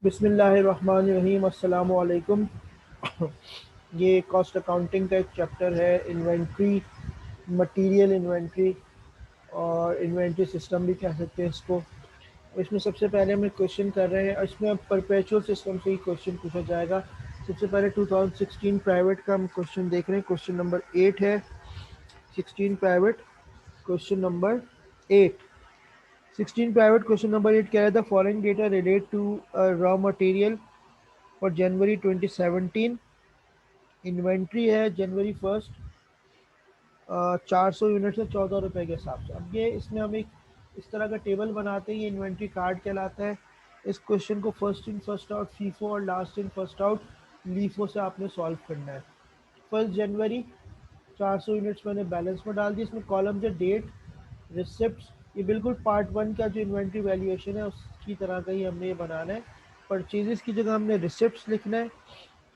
बिस्मिल्लाहिर्रहमानिर्रहीम, अस्सलामु अलैकुम। ये कॉस्ट अकाउंटिंग का एक चैप्टर है, इन्वेंट्री, मटेरियल इन्वेंट्री और इन्वेंट्री सिस्टम भी कह सकते हैं इसको। इसमें सबसे पहले हम एक क्वेश्चन कर रहे हैं, इसमें अब परपेचुअल सिस्टम से ही क्वेश्चन पूछा जाएगा। सबसे पहले 2016 प्राइवेट का हम क्वेश्चन देख रहे हैं, क्वेश्चन नंबर 8 है। 16 private question number 8। 16 private question number 8 कह रहा था, following data relate to raw material for January 2017। Inventory है जनवरी 1 400 यूनिट से 14 रुपये के हिसाब से। अब ये इसमें हम एक इस तरह का टेबल बनाते हैं, ये इन्वेंट्री कार्ड कहलाता है। इस क्वेश्चन को first in first out FIFO और last in first out LIFO से आपने सॉल्व करना है। 1 जनवरी 400 यूनिट्स मैंने बैलेंस में डाल दी। इसमें कॉलम जो डेट, रिसिप्ट, ये बिल्कुल पार्ट 1 का जो इन्वेंट्री वैल्यूएशन है उसकी तरह का ही हमने ये बनाना है। परचेजेस की जगह हमने रिसिप्ट लिखना है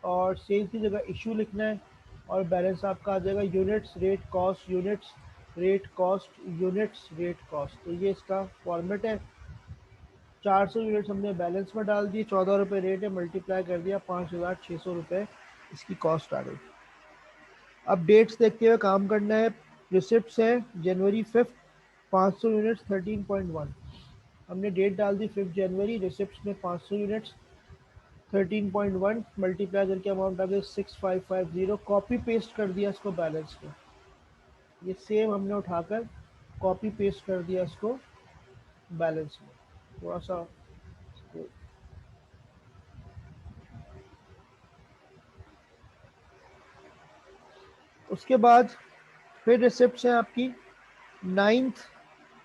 और सेल्स की जगह इशू लिखना है और बैलेंस आपका आ जाएगा units rate cost units rate cost units rate cost. तो ये इसका फॉर्मेट है। 400 यूनिट्स हमने बैलेंस में डाल दिए, 14 रुपये रेट है, मल्टीप्लाई कर दिया, 5,600 रुपये इसकी कॉस्ट आ गई। अब डेट्स देखते हुए काम करना है। रिसिप्ट्स है जनवरी 5, 500 यूनिट्स 13.1। हमने डेट डाल दी 5 जनवरी, रिसिप्ट्स में 500 यूनिट्स 13.1 मल्टीप्लाई करके अमाउंट आ गया 6550। कॉपी पेस्ट कर दिया इसको बैलेंस में। ये सेम हमने उठाकर कॉपी पेस्ट कर दिया इसको बैलेंस में। थोड़ा सा उसके बाद फिर रिसिप्ट्स हैं आपकी 9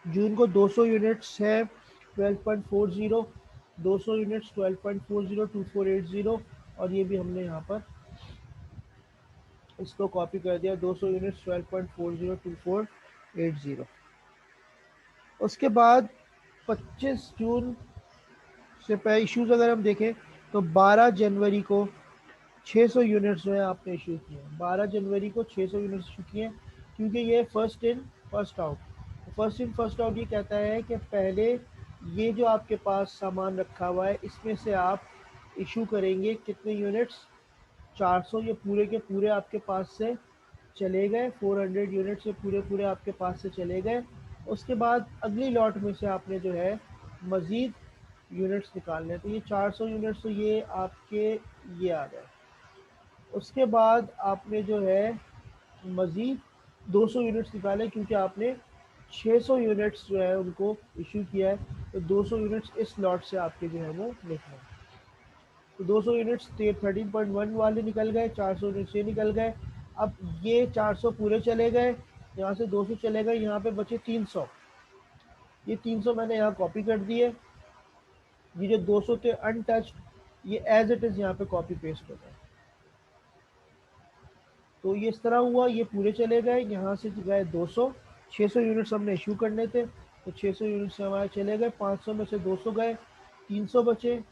जून को 200 यूनिट्स है 12.40, 200 यूनिट्स 12.40 2480। और ये भी हमने यहाँ पर इसको कॉपी कर दिया, 200 यूनिट्स 12.40 2480। उसके बाद 25 जून से पहले इश्यूज अगर हम देखें तो 12 जनवरी को 600 यूनिट्स जो है आपने इशू किए हैं। 12 जनवरी को 600 यूनिट्स इशू किए हैं क्योंकि ये first in first out. First in first out ये कहता है कि पहले ये जो आपके पास सामान रखा हुआ है इसमें से आप इशू करेंगे कितने यूनिट्स, 400। ये पूरे के पूरे आपके पास से चले गए, 400 यूनिट से पूरे पूरे आपके पास से चले गए। उसके बाद अगली लॉट में से आपने जो है मज़ीद यूनिट्स निकालने हैं। तो ये 400 यूनिट्स तो ये आपके ये आ गए। उसके बाद आपने जो है मज़ीद 200 यूनिट्स निकाले क्योंकि आपने 600 यूनिट्स जो है उनको इशू किया है। तो 200 यूनिट्स इस लॉट से आपके जो है वो लिखना है। तो 200 यूनिट्स 13.1 वाले निकल गए, 400 यूनिट्स ये निकल गए। अब ये 400 पूरे चले गए, यहाँ से 200 चले गए, यहाँ पे बचे 300। ये 300 मैंने यहाँ कॉपी कर दिए। ये जो 200 थे अनटच, ये एज इट इज़ यहाँ पे कॉपी पेस्ट हो गए। तो ये इस तरह हुआ, ये पूरे चले गए, यहाँ से गए 200। 600 यूनिट्स हमने इशू करने थे तो 600 यूनिट्स हमारे चले गए, 500 में से 200 गए, 300 बचे।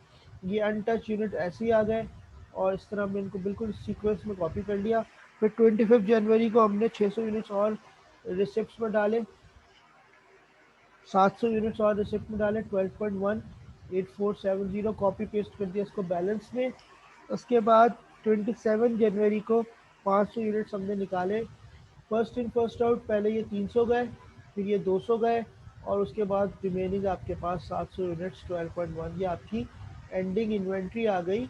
ये अनटच यूनिट ऐसे ही आ गए और इस तरह हमने इनको बिल्कुल सीक्वेंस में कॉपी कर लिया। फिर 25 जनवरी को हमने 600 यूनिट्स और रिसिप्ट में डाले, 700 यूनिट्स और रिसिप्ट में डाले, 12.1 8470 कॉपी पेस्ट कर दिया इसको बैलेंस में। उसके बाद 27 जनवरी को 500 यूनिट्स हमने निकाले। फर्स्ट इन फर्स्ट आउट, पहले ये 300 गए, फिर ये 200 गए और उसके बाद रिमेनिंग आपके पास 700 यूनिट्स 12.1। ये आपकी एंडिंग इन्वेंट्री आ गई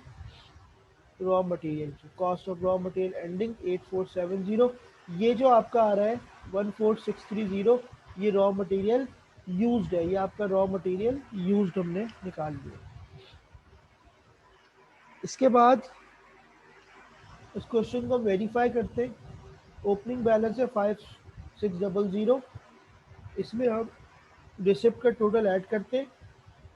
रॉ मटेरियल की। Cost of raw material ending 8470। ये जो आपका आ रहा है 14630, ये रॉ मटेरियल यूज्ड है, ये आपका रॉ मटेरियल यूज्ड हमने निकाल लिया। इसके बाद इस क्वेश्चन को वेरीफाई करते हैं। ओपनिंग बैलेंस है 5600, इसमें हम रिसिप्ट का टोटल ऐड करते हैं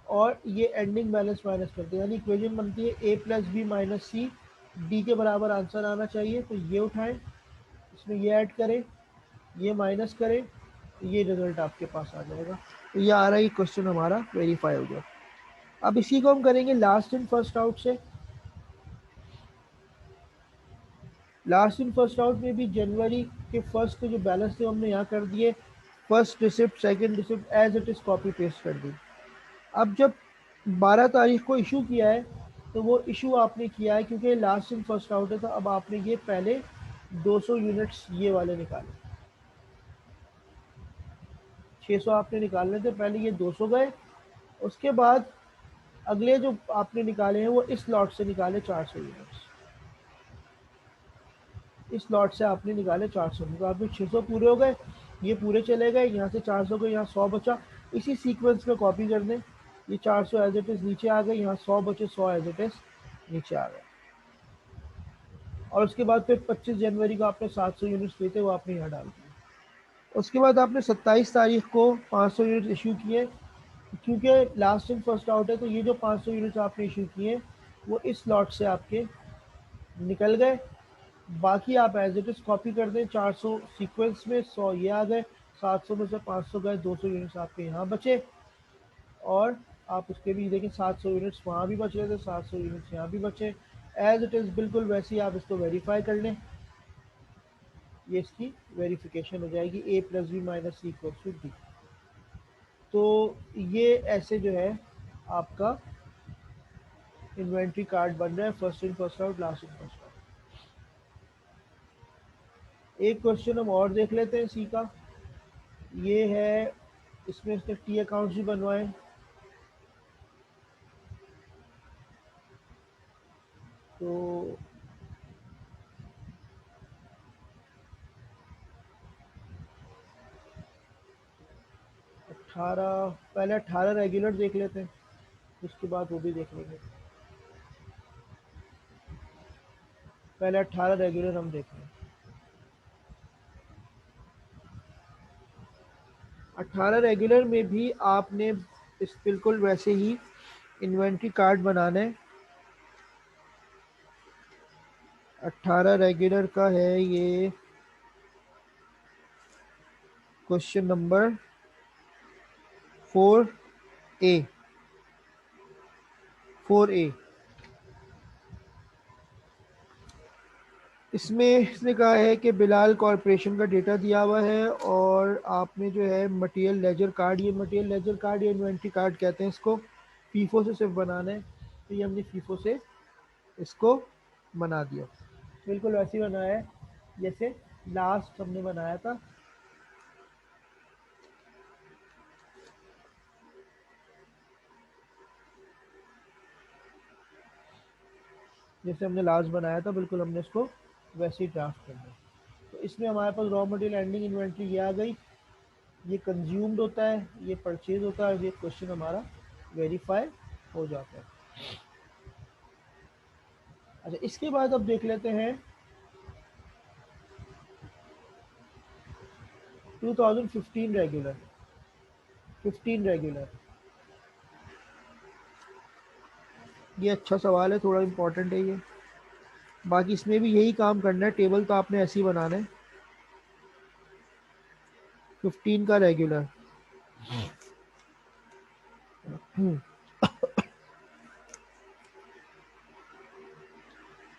और ये एंडिंग बैलेंस माइनस करते हैं। यानी इक्वेशन बनती है ए प्लस बी माइनस सी, डी के बराबर आंसर आना चाहिए। तो ये उठाएं, इसमें ये ऐड करें, ये माइनस करें, ये रिजल्ट आपके पास आ जाएगा। तो ये आ रहा है, क्वेश्चन हमारा वेरीफाई हो गया। अब इसी को हम करेंगे लास्ट इन फर्स्ट आउट से। लास्ट इन फर्स्ट आउट में भी जनवरी के फर्स्ट के जो बैलेंस थे हमने यहाँ कर दिए, first receipt second receipt as it is copy paste कर दी। अब जब 12 तारीख को इशू किया है, तो वो इशू आपने किया है क्योंकि लास्ट इन फर्स्ट आउट है, तो अब आपने ये पहले 200 यूनिट्स ये वाले निकाले, 600 आपने निकालने थे, पहले ये 200 गए। उसके बाद अगले जो आपने निकाले हैं वो इस लॉट से निकाले 400 यूनिट्स, इस लॉट से आपने निकाले 400, तो आपके 600 पूरे हो गए, ये पूरे चले गए, यहाँ से 400 गए, यहाँ 100 बचा, इसी सीक्वेंस में कॉपी कर दें, ये 400 एज इट इज़ नीचे आ गए, यहाँ 100 बचे, 100 एज इट इज़ नीचे आ गए। और उसके बाद फिर 25 जनवरी को आपने 700 यूनिट्स लेते वो आपने यहाँ डाल दिए। उसके बाद आपने 27 तारीख को 500 यूनिट्स इशू किए, क्योंकि लास्ट इन फर्स्ट आउट है, तो ये जो 500 यूनिट्स आपने इशू किए वो इस लॉट से आपके निकल गए। बाकी आप एज इट इज़ कॉपी कर दें, 400 सीक्वेंस में, 100 ये आ गए, 700 में से 500 गए, 200 यूनिट्स आपके यहाँ बचे। और आप उसके भी देखें 700 यूनिट्स वहाँ भी बच रहे थे, 700 यूनिट्स यहाँ भी बचे, एज इट इज़ बिल्कुल वैसे ही आप इसको वेरीफाई कर लें, ये इसकी वेरिफिकेशन हो जाएगी, A plus B minus C equals to D. तो ये ऐसे जो है आपका इन्वेंट्री कार्ड बन रहा है, first in first out, last in first out. एक क्वेश्चन हम और देख लेते हैं सी का, ये है, इसमें इसने टी अकाउंट्स भी बनवाए, तो 18, पहले 18 रेगुलर देख लेते हैं, उसके बाद वो भी देख लेंगे, पहले 18 रेगुलर हम देख लें। 18 रेगुलर में भी आपने इस बिल्कुल वैसे ही इन्वेंट्री कार्ड बनाना है। 18 रेगुलर का है ये क्वेश्चन नंबर 4A, 4A। इसमें इसने कहा है कि बिलाल कॉरपोरेशन का डेटा दिया हुआ है, और आपने जो है मटेरियल लेजर कार्ड, ये मटेरियल लेजर कार्ड या इन्वेंट्री कार्ड कहते हैं इसको, फीफो से सिर्फ बनाना है, तो ये हमने फीफो से इसको बना दिया, बिल्कुल वैसे ही बनाया है जैसे लास्ट हमने बनाया था। जैसे हमने लास्ट बनाया था बिल्कुल हमने इसको वैसे ही ड्राफ्ट कर दिया। तो इसमें हमारे पास रॉ मटेरियल एंडिंग इन्वेंट्री ये आ गई, ये कंज्यूम्ड होता है, ये परचेज होता है, ये क्वेश्चन हमारा वेरीफाई हो जाता है। अच्छा, इसके बाद अब देख लेते हैं 2015 रेगुलर, 15 रेगुलर, ये अच्छा सवाल है, थोड़ा इंपॉर्टेंट है ये। बाकी इसमें भी यही काम करना है, टेबल तो आपने ऐसे ही बनाना है। 15 का रेगुलर,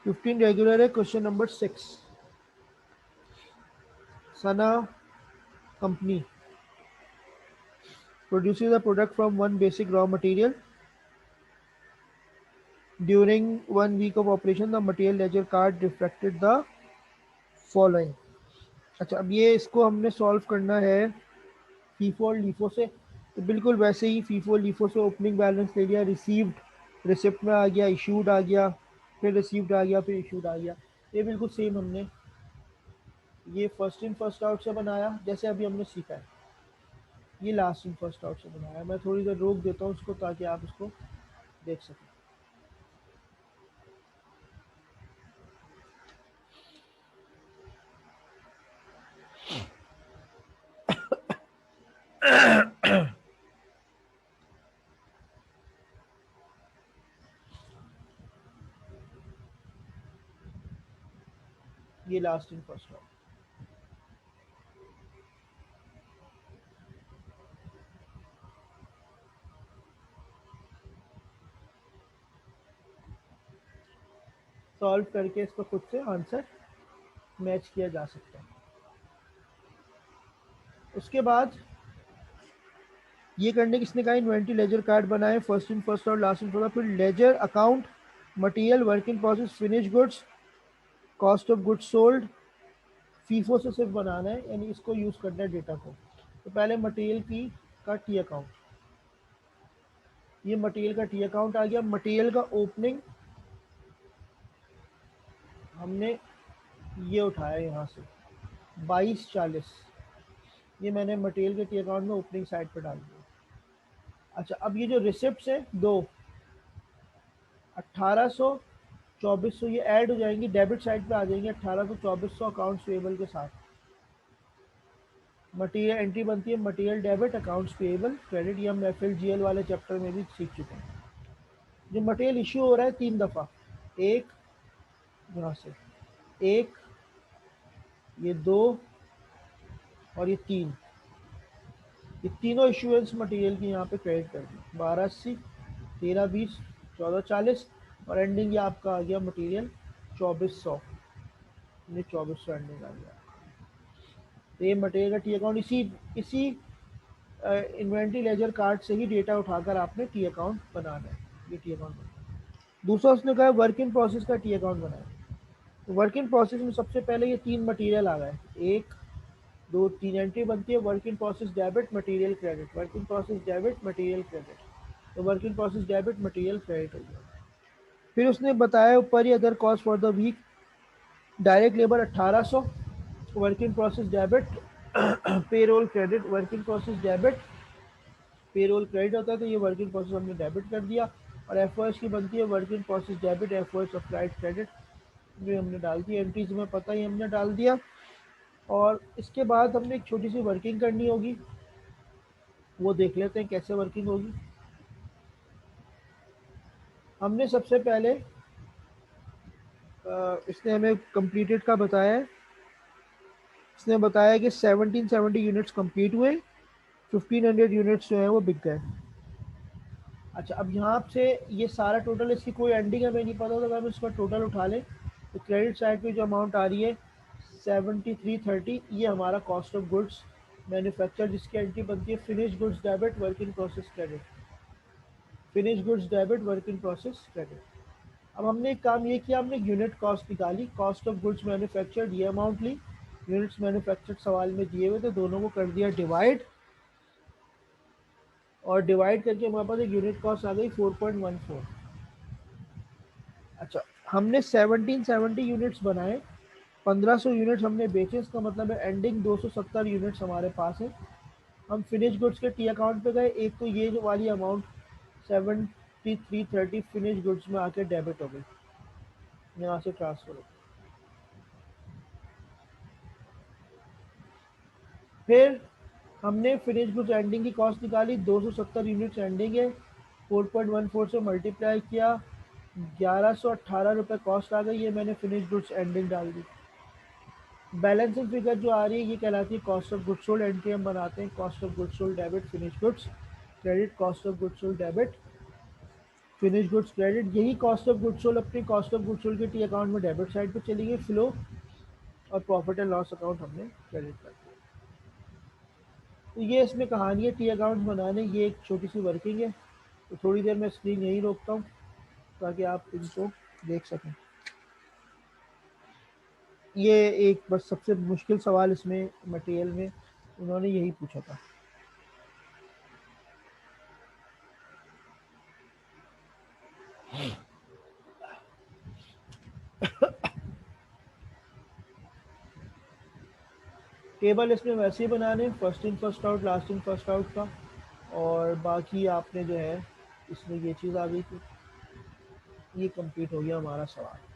15 रेगुलर है, question number 6। Sana company produces a product from one basic raw material. During 1 week of operation, the material ledger card reflected the following. अच्छा, अब ये इसको हमने सॉल्व करना है फीफो और लीफो से, तो बिल्कुल वैसे ही फीफो लीफो से ओपनिंग बैलेंस ले लिया, रिसीव्ड रिसिप्ट में आ गया, इशूड आ गया, फिर रिसीव्ड आ गया, फिर इशूड आ गया, ये बिल्कुल सेम हमने ये फर्स्ट इन फर्स्ट आउट से बनाया जैसे अभी हमने सीखा है, ये लास्ट इन फर्स्ट आउट से बनाया। मैं थोड़ी देर रोक देता हूँ उसको ताकि आप इसको देख सकें। ये last in first out, solve करके इसको खुद से आंसर मैच किया जा सकता है। उसके बाद ये करने किसने कहा, इन्वेंट्री लेजर कार्ड बनाए, first in first out last in first out, फिर ledger account, material, work in process, finish goods, cost of goods sold, FIFO से सिर्फ बनाना है, यानी इसको यूज करना है डेटा को। तो पहले मटेरियल की का टी अकाउंट, ये मटेरियल का टी अकाउंट आ गया। मटेरियल का ओपनिंग हमने ये उठाया यहाँ से 2240, ये मैंने मटेरियल के टी अकाउंट में ओपनिंग साइड पर डाल दिया। अच्छा, अब ये जो रिसिप्ट है दो 1800 2400 ये ऐड हो जाएंगी, डेबिट साइड पे आ जाएंगे 1800 2400 अकाउंट्स पेएबल के साथ। मटेरियल एंट्री बनती है material debit accounts payable credit, ये हम FLGL वाले चैप्टर में भी सीख चुके हैं। जो मटेरियल इश्यू हो रहा है 3 दफ़ा, एक यहाँ से, एक ये 2 और ये 3, ये तीनों इशुएंस मटेरियल की यहाँ पे क्रेडिट कर दी, 1280 1320 1440 और एंडिंग ये आपका आ गया मटेरियल 2400, ये 2400 एंडिंग आ गया। तो ये मटेरियल का टी अकाउंट इसी इन्वेंट्री लेजर कार्ड से ही डेटा उठाकर आपने टी अकाउंट बनाना है, ये टी अकाउंट बनाना। दूसरा उसने कहा वर्क इन प्रोसेस का टी अकाउंट बनाए। तो वर्क इन प्रोसेस में सबसे पहले ये 3 मटेरियल आ गए, 1 2 3 एंट्री बनती है work in process debit material credit, work in process debit material credit, तो work in process debit material credit हो गया। फिर उसने बताया ऊपर ही other cost for the week, direct labour 1800, work in process debit payroll credit, work in process debit payroll credit होता है, तो ये वर्क इन प्रोसेस हमने डेबिट कर दिया। और एफओएस की बनती है work in process debit FOS applied credit, जो हमने डाल दी, एंट्रीज में पता ही हमने डाल दिया। और इसके बाद हमने एक छोटी सी वर्किंग करनी होगी, वो देख लेते हैं कैसे वर्किंग होगी। हमने सबसे पहले इसने हमें कंप्लीटेड का बताया है, इसने बताया कि 1770 यूनिट्स कंप्लीट हुए, 1500 यूनिट्स जो हैं वो बिक गए। अच्छा, अब यहाँ से ये सारा टोटल, इसकी कोई एंडिंग हमें नहीं पता, तो अगर हम इसका टोटल उठा लें तो क्रेडिट साइड पे जो अमाउंट आ रही है 7330, ये हमारा कॉस्ट ऑफ गुड्स मैन्युफैक्चर, जिसकी एंट्री बनती है finish goods debit work in process credit, finish goods debit work in process credit. अब हमने एक काम ये किया, हमने यूनिट कॉस्ट निकाली, कॉस्ट ऑफ गुड्स मैन्युफैक्चर्ड ये अमाउंट ली, यूनिट्स मैन्युफैक्चर्ड सवाल में दिए हुए थे, दोनों को कर दिया डिवाइड, और डिवाइड करके हमारे पास एक यूनिट कॉस्ट आ गई 4.14। अच्छा, हमने 1770 यूनिट्स बनाए, 1500 यूनिट्स हमने बेचे, इसका मतलब है एंडिंग 270 यूनिट्स हमारे पास है। हम फिनिश गुड्स के टी अकाउंट पे गए, एक तो ये जो वाली अमाउंट 7330 फिनिश गुड्स में आके डेबिट हो गई, यहाँ से ट्रांसफर हो गई। फिर हमने फिनिश गुड्स एंडिंग की कॉस्ट निकाली, 270 यूनिट्स एंडिंग है, 4.14 से मल्टीप्लाई किया, 1118 रुपये कॉस्ट आ गई, ये मैंने फिनिश गुड्स एंडिंग डाल दी। बैलेंसिंग फिगर जो आ रही है ये कहलाती है cost of goods sold, entry हम बनाते हैं cost of goods sold debit finish goods credit, cost of goods sold debit finish goods credit. यही कॉस्ट ऑफ गुड्स सोल्ड अपनी कॉस्ट ऑफ गुड्स सोल्ड के टी अकाउंट में debit side पे चली गई, फ्लो और प्रॉफिट एंड लॉस अकाउंट हमने credit कर दिया। तो ये इसमें कहानी है टी अकाउंट बनाने, ये एक छोटी सी वर्किंग है। तो थोड़ी देर मैं स्क्रीन यहीं रोकता हूँ ताकि आप इनको देख सकें। ये एक बस सबसे मुश्किल सवाल इसमें मटेरियल में उन्होंने यही पूछा था। टेबल इसमें वैसे ही बनाने, first in first out last in first out का, और बाकी आपने जो है इसमें ये चीज़ आ गई थी, ये कंप्लीट हो गया हमारा सवाल।